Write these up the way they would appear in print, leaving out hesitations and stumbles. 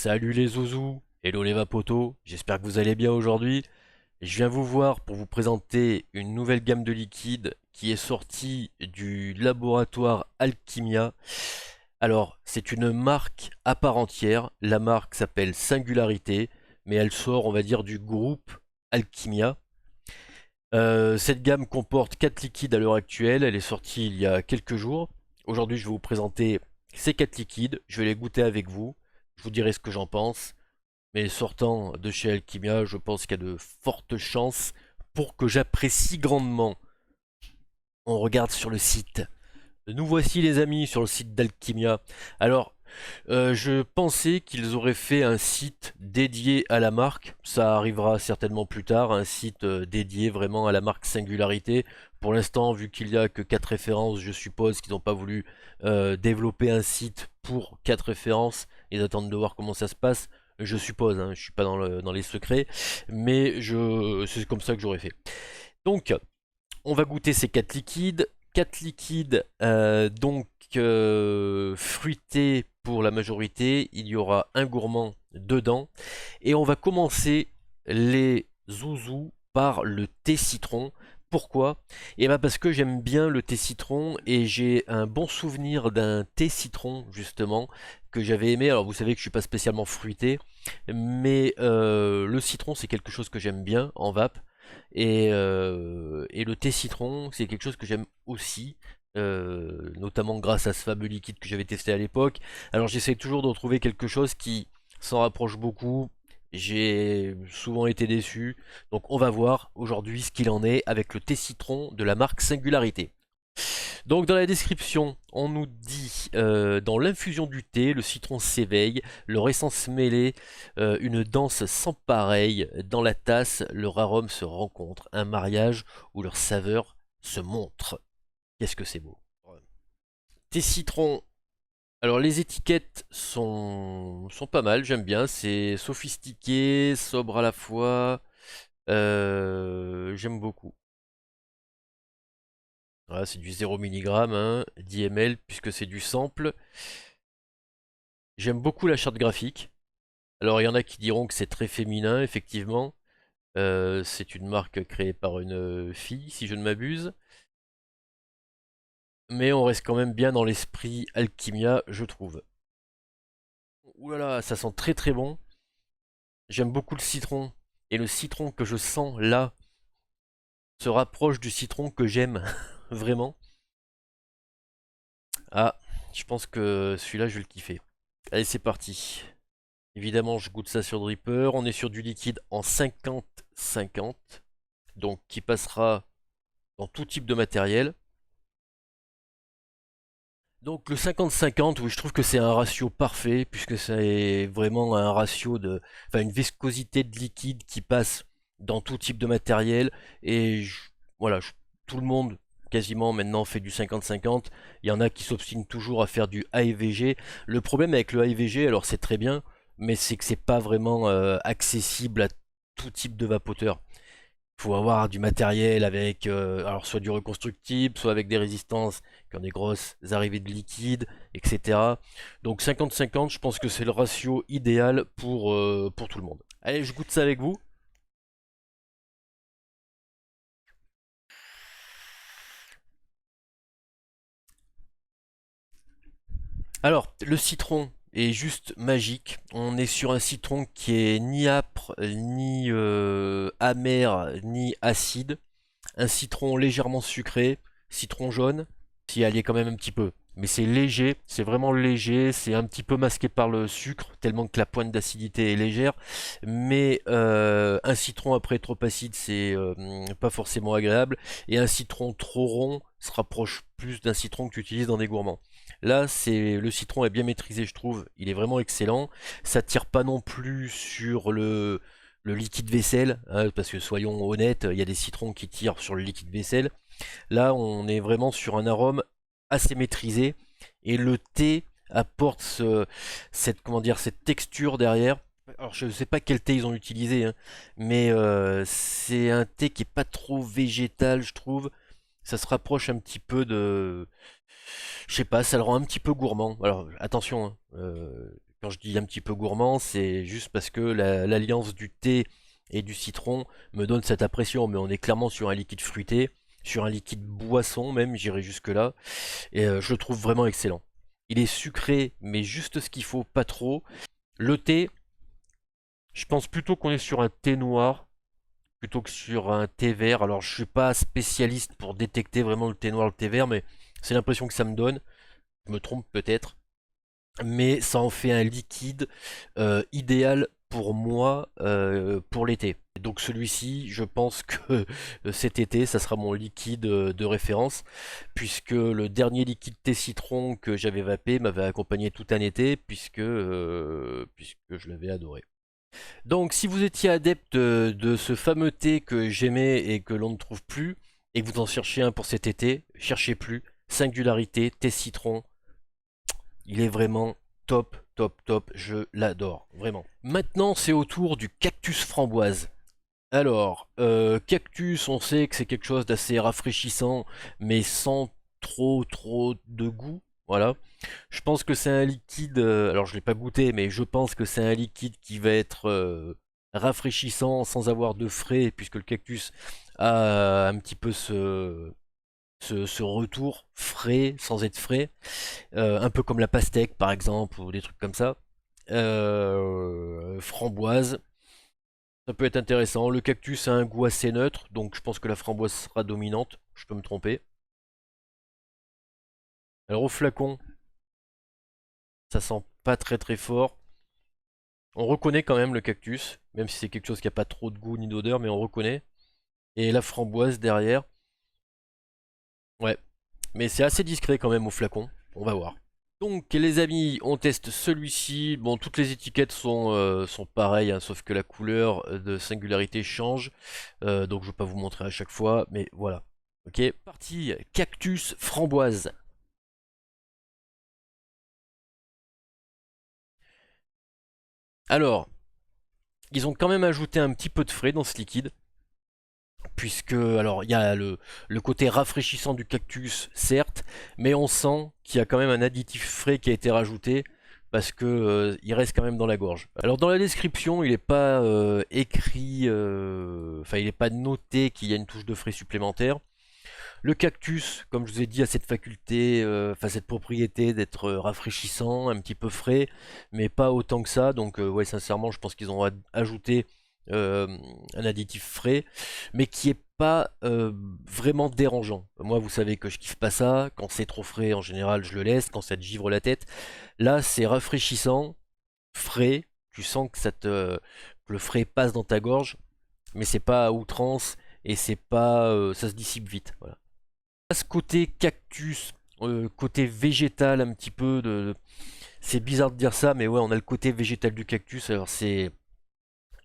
Salut les zouzous, hello les vapotos, j'espère que vous allez bien aujourd'hui. Je viens vous voir pour vous présenter une nouvelle gamme de liquides qui est sortie du laboratoire Alchimia. Alors, c'est une marque à part entière, la marque s'appelle Singularité, mais elle sort, on va dire, du groupe Alchimia. Cette gamme comporte 4 liquides à l'heure actuelle, elle est sortie il y a quelques jours. Aujourd'hui, je vais vous présenter ces 4 liquides, je vais les goûter avec vous, je vous dirai ce que j'en pense. Mais sortant de chez Alchimia, je pense qu'il y a de fortes chances pour que j'apprécie grandement. On regarde sur le site. Nous voici les amis sur le site d'Alchimia. Alors, je pensais qu'ils auraient fait un site dédié à la marque. Ça arrivera certainement plus tard, un site dédié vraiment à la marque Singularité. Pour l'instant, vu qu'il n'y a que 4 références, je suppose qu'ils n'ont pas voulu développer un site pour 4 références et d'attendre de voir comment ça se passe. Je suppose, hein, je suis pas dans les secrets, mais c'est comme ça que j'aurais fait. Donc, on va goûter ces 4 liquides. 4 liquides donc fruités pour la majorité. Il y aura un gourmand dedans. Et on va commencer les zouzous par le thé citron. Pourquoi? Et bien parce que j'aime bien le thé citron et j'ai un bon souvenir d'un thé citron justement que j'avais aimé. Alors vous savez que je suis pas spécialement fruité, mais le citron c'est quelque chose que j'aime bien en vape. Et le thé citron, c'est quelque chose que j'aime aussi, notamment grâce à ce fameux liquide que j'avais testé à l'époque. Alors j'essaie toujours de retrouver quelque chose qui s'en rapproche beaucoup. J'ai souvent été déçu. Donc on va voir aujourd'hui ce qu'il en est avec le thé citron de la marque Singularité. Donc dans la description, on nous dit dans l'infusion du thé, le citron s'éveille, leur essence mêlée, une danse sans pareil. Dans la tasse, leur arôme se rencontre, un mariage où leur saveur se montre. Qu'est-ce que c'est beau. Thé citron. Alors les étiquettes sont pas mal, j'aime bien, c'est sophistiqué, sobre à la fois, j'aime beaucoup. Voilà, c'est du 0 mg, hein, 10 ml, puisque c'est du sample. J'aime beaucoup la charte graphique. Alors il y en a qui diront que c'est très féminin, effectivement. C'est une marque créée par une fille, si je ne m'abuse. Mais on reste quand même bien dans l'esprit Alchimia, je trouve. Ouh là là, ça sent très très bon. J'aime beaucoup le citron. Et le citron que je sens là se rapproche du citron que j'aime, vraiment. Ah, je pense que celui-là, je vais le kiffer. Allez, c'est parti. Évidemment, je goûte ça sur Dripper. On est sur du liquide en 50-50. Donc, qui passera dans tout type de matériel. Donc, le 50-50, oui, je trouve que c'est un ratio parfait, puisque c'est vraiment un ratio de. Enfin, une viscosité de liquide qui passe dans tout type de matériel. Et voilà, tout le monde quasiment maintenant fait du 50-50. Il y en a qui s'obstinent toujours à faire du AEVG. Le problème avec le AEVG, alors c'est très bien, mais c'est que c'est pas vraiment accessible à tout type de vapoteur. Il faut avoir du matériel avec alors soit du reconstructible, soit avec des résistances qui ont des grosses arrivées de liquide, etc. Donc 50-50, je pense que c'est le ratio idéal pour tout le monde. Allez, je goûte ça avec vous. Alors, le citron est juste magique. On est sur un citron qui est ni âpre, ni amer, ni acide. Un citron légèrement sucré, citron jaune, s'y alliez quand même un petit peu. Mais c'est léger, c'est vraiment léger, c'est un petit peu masqué par le sucre, tellement que la pointe d'acidité est légère. Mais un citron après trop acide, c'est pas forcément agréable. Et un citron trop rond se rapproche plus d'un citron que tu utilises dans des gourmands. Là, le citron est bien maîtrisé, je trouve. Il est vraiment excellent. Ça tire pas non plus sur le liquide vaisselle, hein, parce que soyons honnêtes, il y a des citrons qui tirent sur le liquide vaisselle. Là, on est vraiment sur un arôme assez maîtrisé et le thé apporte comment dire, cette texture derrière. Alors, je ne sais pas quel thé ils ont utilisé, hein, mais c'est un thé qui est pas trop végétal, je trouve. Ça se rapproche un petit peu de, je sais pas, ça le rend un petit peu gourmand. Alors attention, hein, Quand je dis un petit peu gourmand, c'est juste parce que l'alliance du thé et du citron me donne cette impression, mais on est clairement sur un liquide fruité, sur un liquide boisson même, j'irai jusque là, et je le trouve vraiment excellent. Il est sucré, mais juste ce qu'il faut, pas trop. Le thé, je pense plutôt qu'on est sur un thé noir plutôt que sur un thé vert. Alors je suis pas spécialiste pour détecter vraiment le thé noir, le thé vert, mais c'est l'impression que ça me donne. Je me trompe peut-être, mais ça en fait un liquide idéal pour moi pour l'été. Donc celui-ci, je pense que cet été, ça sera mon liquide de référence, puisque le dernier liquide thé citron que j'avais vapé m'avait accompagné tout un été, puisque je l'avais adoré. Donc si vous étiez adepte de ce fameux thé que j'aimais et que l'on ne trouve plus, et que vous en cherchez un pour cet été, cherchez plus. Singularité, thé citron, il est vraiment top, top, top, je l'adore, vraiment. Maintenant c'est au tour du cactus framboise. Alors, cactus, on sait que c'est quelque chose d'assez rafraîchissant, mais sans trop de goût, voilà. Je pense que c'est un liquide, alors je l'ai pas goûté, mais je pense que c'est un liquide qui va être rafraîchissant sans avoir de frais, puisque le cactus a un petit peu ce retour frais sans être frais, un peu comme la pastèque par exemple, ou des trucs comme ça. Framboise, ça peut être intéressant. Le cactus a un goût assez neutre, donc je pense que la framboise sera dominante, je peux me tromper. Alors au flacon, ça sent pas très fort. On reconnaît quand même le cactus, même si c'est quelque chose qui n'a pas trop de goût ni d'odeur, mais on reconnaît. Et la framboise derrière, ouais. Mais c'est assez discret quand même au flacon, on va voir. Donc les amis, on teste celui-ci. Bon, toutes les étiquettes sont pareilles, hein, sauf que la couleur de singularité change. Donc je ne vais pas vous montrer à chaque fois, mais voilà. Ok, parti, cactus framboise. Alors, ils ont quand même ajouté un petit peu de frais dans ce liquide. Puisque, alors, il y a le côté rafraîchissant du cactus, certes, mais on sent qu'il y a quand même un additif frais qui a été rajouté, parce que il reste quand même dans la gorge. Alors, dans la description, il n'est pas écrit, enfin, il n'est pas noté qu'il y a une touche de frais supplémentaire. Le cactus, comme je vous ai dit, a cette faculté, enfin cette propriété d'être rafraîchissant, un petit peu frais, mais pas autant que ça. Donc ouais, sincèrement, je pense qu'ils ont ajouté euh, un additif frais, mais qui est pas vraiment dérangeant. Moi, vous savez que je kiffe pas ça. Quand c'est trop frais, en général, je le laisse. Quand ça te givre la tête, là, c'est rafraîchissant, frais. Tu sens que que le frais passe dans ta gorge, mais c'est pas à outrance et c'est pas, ça se dissipe vite. Voilà. Ce côté cactus, côté végétal un petit peu c'est bizarre de dire ça, mais ouais, on a le côté végétal du cactus. Alors c'est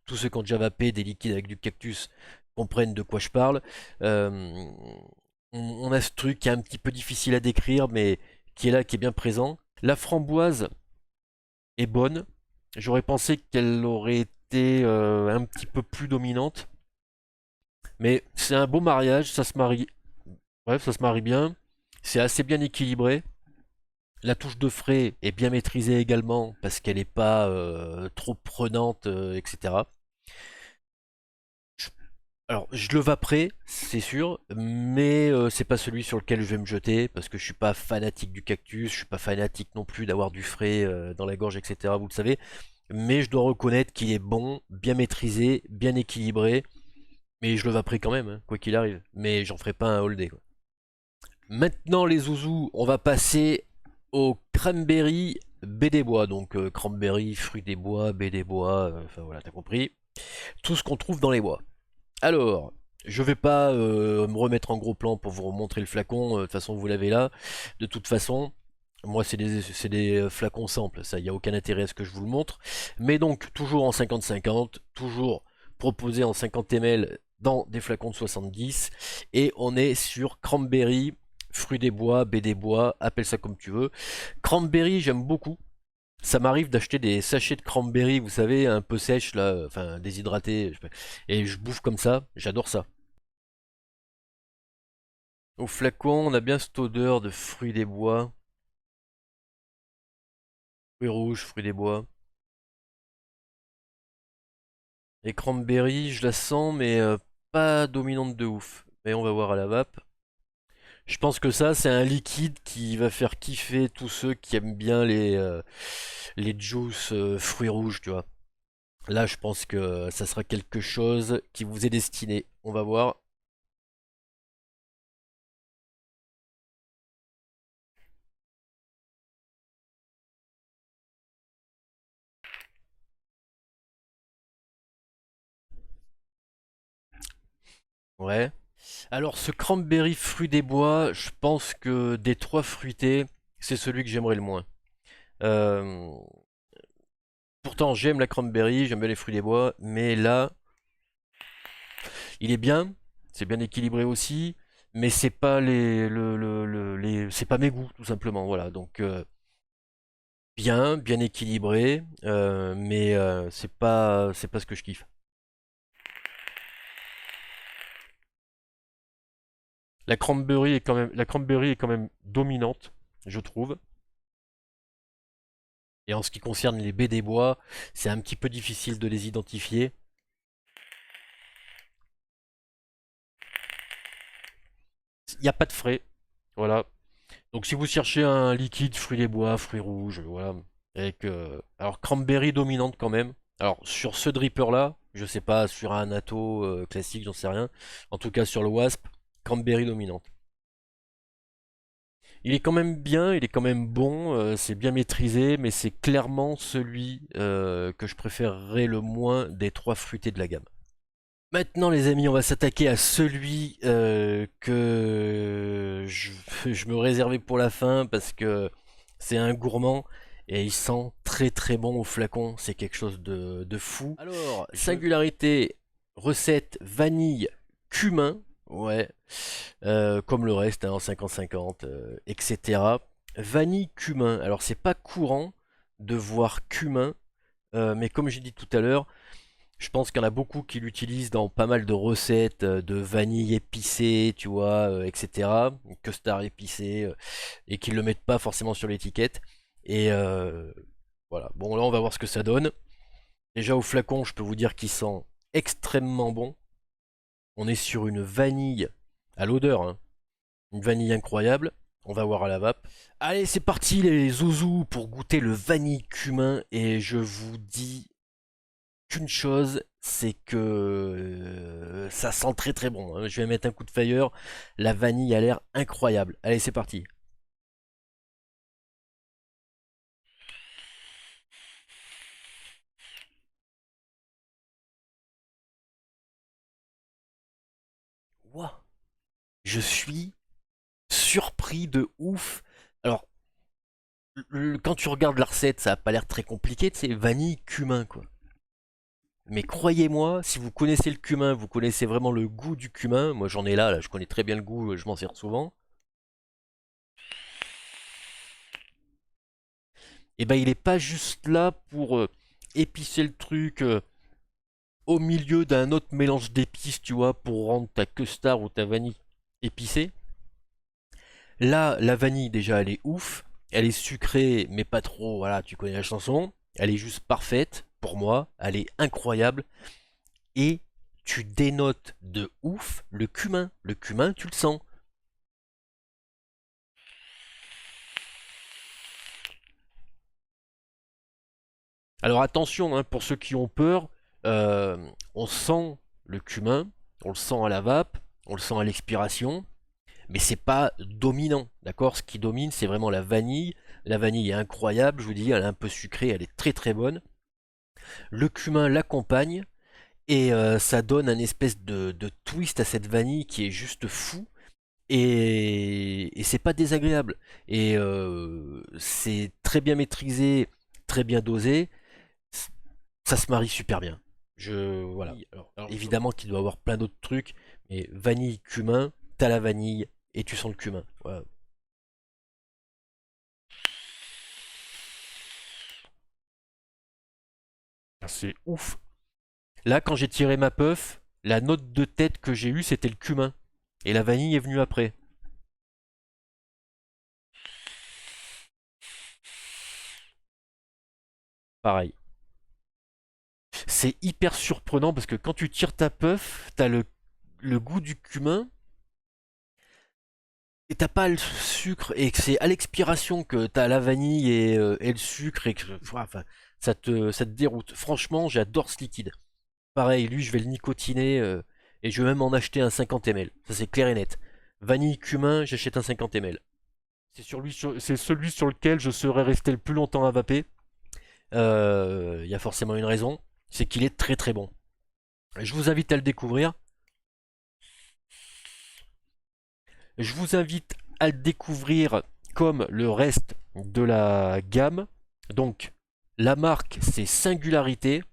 tous ceux qui ont déjà vapé des liquides avec du cactus comprennent de quoi je parle. Euh, on a ce truc qui est un petit peu difficile à décrire, mais qui est là, qui est bien présent. La framboise est bonne. J'aurais pensé qu'elle aurait été un petit peu plus dominante, mais c'est un beau mariage, ça se marie. Bref, ça se marie bien. C'est assez bien équilibré. La touche de frais est bien maîtrisée également parce qu'elle n'est pas trop prenante, etc. Je- Alors, je le vaperai, c'est sûr, mais c'est pas celui sur lequel je vais me jeter parce que je suis pas fanatique du cactus, je suis pas fanatique non plus d'avoir du frais dans la gorge, etc. Vous le savez, mais je dois reconnaître qu'il est bon, bien maîtrisé, bien équilibré, mais je le vaperai quand même, hein, quoi qu'il arrive. Mais j'en ferai pas un all day, quoi. Maintenant les zouzous, on va passer au cranberry baie des bois. Donc cranberry, fruits des bois, baie des bois, enfin voilà, t'as compris. Tout ce qu'on trouve dans les bois. Alors, je vais pas me remettre en gros plan pour vous montrer le flacon, de toute façon vous l'avez là. De toute façon, moi c'est des flacons simples, ça, il n'y a aucun intérêt à ce que je vous le montre. Mais donc, toujours en 50-50, toujours proposé en 50 ml dans des flacons de 70. Et on est sur cranberry, fruits des bois, baie des bois, appelle ça comme tu veux. Cranberry, j'aime beaucoup. Ça m'arrive d'acheter des sachets de cranberry, vous savez, un peu sèches là, enfin déshydratés, et je bouffe comme ça, j'adore ça. Au flacon, on a bien cette odeur de fruits des bois. Fruits rouges, fruits des bois. Et cranberry, je la sens, mais pas dominante de ouf. Mais on va voir à la vape. Je pense que ça, c'est un liquide qui va faire kiffer tous ceux qui aiment bien les juices fruits rouges, tu vois. Là, je pense que ça sera quelque chose qui vous est destiné. On va voir. Ouais. Alors, ce cranberry fruit des bois, je pense que des trois fruités, c'est celui que j'aimerais le moins. Euh, Pourtant, j'aime la cranberry, j'aime bien les fruits des bois, mais là, il est bien, c'est bien équilibré aussi, mais c'est pas c'est pas mes goûts, tout simplement. Voilà, donc bien équilibré, mais c'est pas ce que je kiffe. La cranberry est quand même dominante, je trouve. Et en ce qui concerne les baies des bois, c'est un petit peu difficile de les identifier. Il n'y a pas de frais, voilà. Donc si vous cherchez un liquide fruits des bois, fruits rouges, voilà, avec alors cranberry dominante quand même. Alors sur ce dripper là, je sais pas sur un Natto classique, j'en sais rien. En tout cas sur le Wasp, cranberry dominante. Il est quand même bien, il est quand même bon, c'est bien maîtrisé, mais c'est clairement celui que je préférerais le moins des trois fruités de la gamme. Maintenant les amis, on va s'attaquer à celui que je me réservais pour la fin parce que c'est un gourmand et il sent très très bon au flacon, c'est quelque chose de fou. Alors, singularité, recette vanille, cumin, ouais, comme le reste hein, en 50-50, etc. Vanille, cumin, alors c'est pas courant de voir cumin, mais comme j'ai dit tout à l'heure, je pense qu'il y en a beaucoup qui l'utilisent dans pas mal de recettes de vanille épicée, tu vois, etc. Custard épicé, et qui ne le mettent pas forcément sur l'étiquette. Et voilà. Bon, là, on va voir ce que ça donne. Déjà, au flacon, je peux vous dire qu'il sent extrêmement bon. On est sur une vanille à l'odeur, hein. Une vanille incroyable. On va voir à la vape. Allez, c'est parti les zouzous pour goûter le vanille cumin. Et je vous dis qu'une chose, c'est que ça sent très très bon, hein. Je vais mettre un coup de fire. La vanille a l'air incroyable. Allez, c'est parti. Ouah, je suis surpris de ouf. Alors, quand tu regardes la recette, ça a pas l'air très compliqué, c'est vanille cumin quoi. Mais croyez-moi, si vous connaissez le cumin, vous connaissez vraiment le goût du cumin. Moi j'en ai là, je connais très bien le goût, je m'en sers souvent. Et ben il est pas juste là pour épicer le truc, au milieu d'un autre mélange d'épices, tu vois, pour rendre ta custard ou ta vanille épicée. Là, la vanille, déjà, elle est ouf. Elle est sucrée, mais pas trop, voilà, tu connais la chanson. Elle est juste parfaite, pour moi. Elle est incroyable. Et tu dénotes de ouf le cumin. Le cumin, tu le sens. Alors attention, hein, pour ceux qui ont peur, on sent le cumin, on le sent à la vape, on le sent à l'expiration. Mais c'est pas dominant, d'accord? Ce qui domine, c'est vraiment la vanille. La vanille est incroyable, je vous dis, elle est un peu sucrée, elle est très très bonne. Le cumin l'accompagne et ça donne un espèce de twist à cette vanille qui est juste fou. Et c'est pas désagréable. Et c'est très bien maîtrisé, très bien dosé. Ça se marie super bien. Voilà. Alors, évidemment qu'il doit y avoir plein d'autres trucs, mais vanille, cumin, t'as la vanille et tu sens le cumin. Voilà. C'est ouf. Là, quand j'ai tiré ma puff, la note de tête que j'ai eue, c'était le cumin. Et la vanille est venue après. pareil. C'est hyper surprenant parce que quand tu tires ta puff, t'as le goût du cumin et t'as pas le sucre et que c'est à l'expiration que t'as la vanille et le sucre et que enfin, ça te déroute. Franchement, j'adore ce liquide. Pareil, lui, je vais le nicotiner et je vais même en acheter un 50 ml. Ça, c'est clair et net. Vanille, cumin, j'achète un 50 ml. C'est celui sur lequel je serais resté le plus longtemps à vaper. Il y a forcément une raison, c'est qu'il est très très bon. Je vous invite à le découvrir. Je vous invite à le découvrir comme le reste de la gamme. Donc, la marque, c'est Singularité.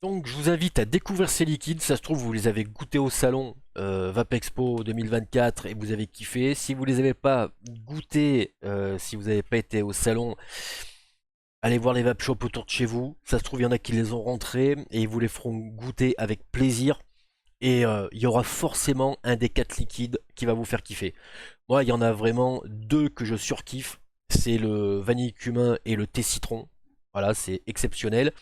Donc, je vous invite à découvrir ces liquides. Ça se trouve, vous les avez goûtés au salon Vapexpo 2024 et vous avez kiffé. Si vous les avez pas goûtés, si vous n'avez pas été au salon, allez voir les vape shops autour de chez vous. Ça se trouve, il y en a qui les ont rentrés et ils vous les feront goûter avec plaisir. Et il y aura forcément un des 4 liquides qui va vous faire kiffer. Moi, il y en a vraiment 2 que je surkiffe. C'est le vanille cumin et le thé citron. Voilà, c'est exceptionnel.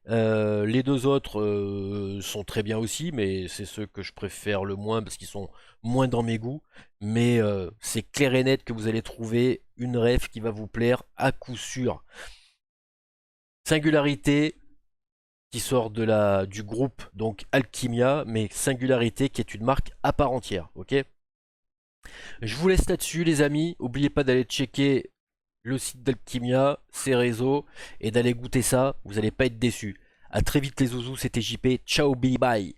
Les 2 autres sont très bien aussi, mais c'est ceux que je préfère le moins parce qu'ils sont moins dans mes goûts. Mais c'est clair et net que vous allez trouver une ref qui va vous plaire à coup sûr. Singularité qui sort du groupe donc Alchimia, mais Singularité qui est une marque à part entière, ok. Je vous laisse là-dessus les amis, n'oubliez pas d'aller checker le site d'Alchimia, ses réseaux, et d'aller goûter ça, vous n'allez pas être déçus. A très vite les zouzous, c'était JP, ciao, bye bye.